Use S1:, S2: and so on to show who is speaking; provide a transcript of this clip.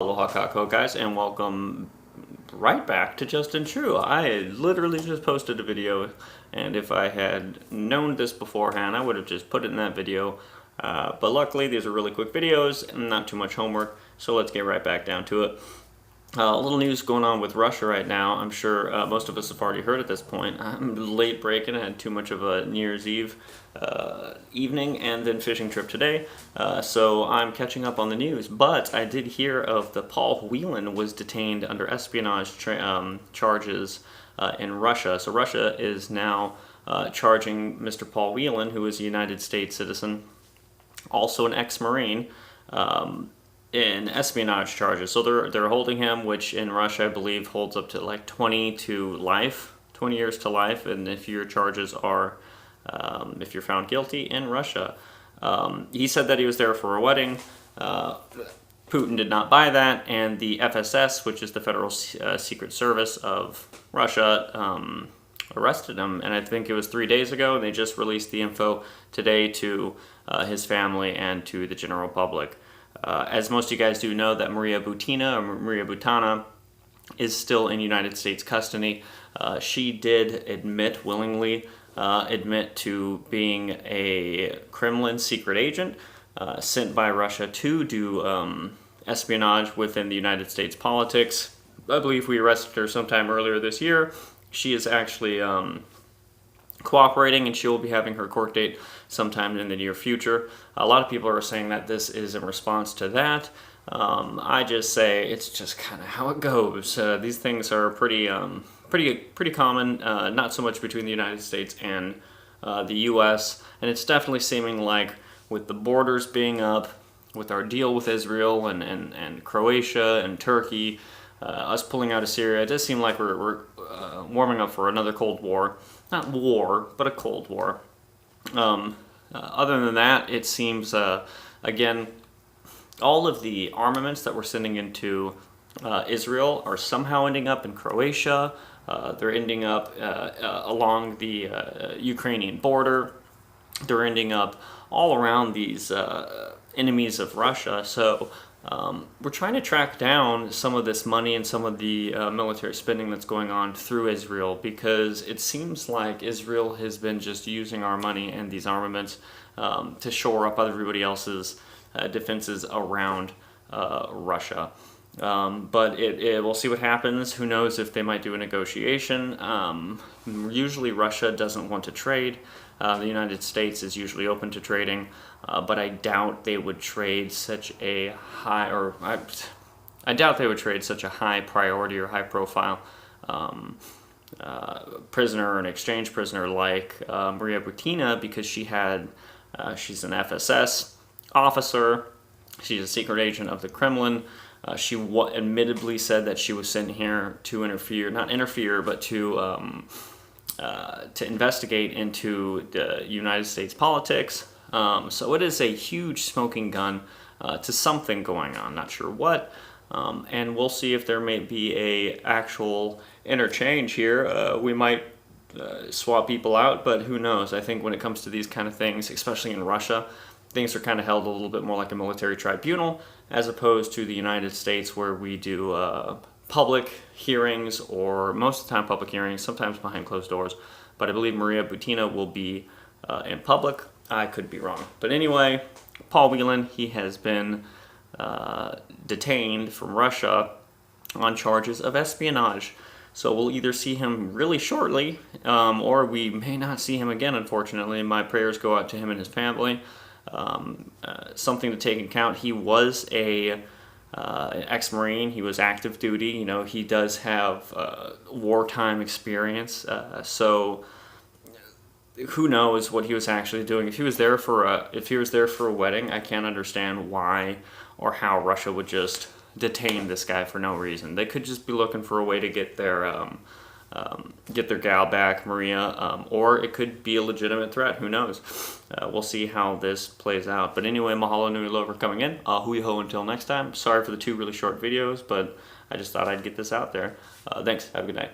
S1: Aloha Kako guys, and welcome right back to Just&True. I literally just posted a video, and if I had known this beforehand, I would have just put it in that video. But luckily, these are really quick videos and not too much homework, so let's get right back down to it. A little news going on with Russia right now. I'm sure most of us have already heard at this point. I'm late breaking. I had too much of a New Year's Eve evening and then fishing trip today. So I'm catching up on the news. But I did hear of the Paul Whelan was detained under espionage charges in Russia. So Russia is now charging Mr. Paul Whelan, who is a United States citizen, also an ex-Marine, in espionage charges. So they're holding him, which in Russia I believe holds up to like 20 years to life, and if your charges are if you're found guilty in Russia. He said that he was there for a wedding. Putin did not buy that, and the FSS, which is the Federal Secret Service of Russia, arrested him, and I think it was 3 days ago, and they just released the info today to his family and to the general public. As most of you guys do know, that Maria Butina is still in United States custody. She did willingly admit to being a Kremlin secret agent sent by Russia to do espionage within the United States politics. I believe we arrested her sometime earlier this year. She is actually cooperating, and she will be having her court date sometime in the near future. A lot of people are saying that this is in response to that. I just say it's just kind of how it goes. These things are pretty common, not so much between the United States and the U.S., and it's definitely seeming like with the borders being up, with our deal with Israel and Croatia and Turkey, us pulling out of Syria, it does seem like we're warming up for another Cold War. Not war, but a Cold War. Other than that, it seems, again, all of the armaments that we're sending into Israel are somehow ending up in Croatia. They're ending up along the Ukrainian border. They're ending up all around these enemies of Russia. So we're trying to track down some of this money and some of the military spending that's going on through Israel, because it seems like Israel has been just using our money and these armaments to shore up everybody else's defenses around Russia. But we'll see what happens. Who knows if they might do a negotiation. Usually Russia doesn't want to trade. The United States is usually open to trading, but I doubt they would trade such a high, or I doubt they would trade such a high priority or high profile prisoner, an exchange prisoner like Maria Butina, because she's an FSS officer. She's a secret agent of the Kremlin. She admittedly said that she was sent here to not interfere, but to investigate into the United States politics. So it is a huge smoking gun to something going on, not sure what. And we'll see if there may be a actual interchange here. We might swap people out, but who knows? I think when it comes to these kind of things, especially in Russia, things are kind of held a little bit more like a military tribunal, as opposed to the United States, where we do public hearings, or most of the time public hearings, sometimes behind closed doors. But I believe Maria Butina will be in public. I could be wrong. But anyway, Paul Whelan, he has been detained from Russia on charges of espionage. So we'll either see him really shortly, or we may not see him again, unfortunately. My prayers go out to him and his family. Something to take into account, he was an ex-Marine. He was active duty. You know, he does have wartime experience. So who knows what he was actually doing? If he was there for a wedding, I can't understand why or how Russia would just detain this guy for no reason. They could just be looking for a way to get their gal back, Maria, or it could be a legitimate threat. Who knows? We'll see how this plays out. But anyway, mahalo nui loa for coming in. Hui ho until next time. Sorry for the two really short videos, but I just thought I'd get this out there. Thanks. Have a good night.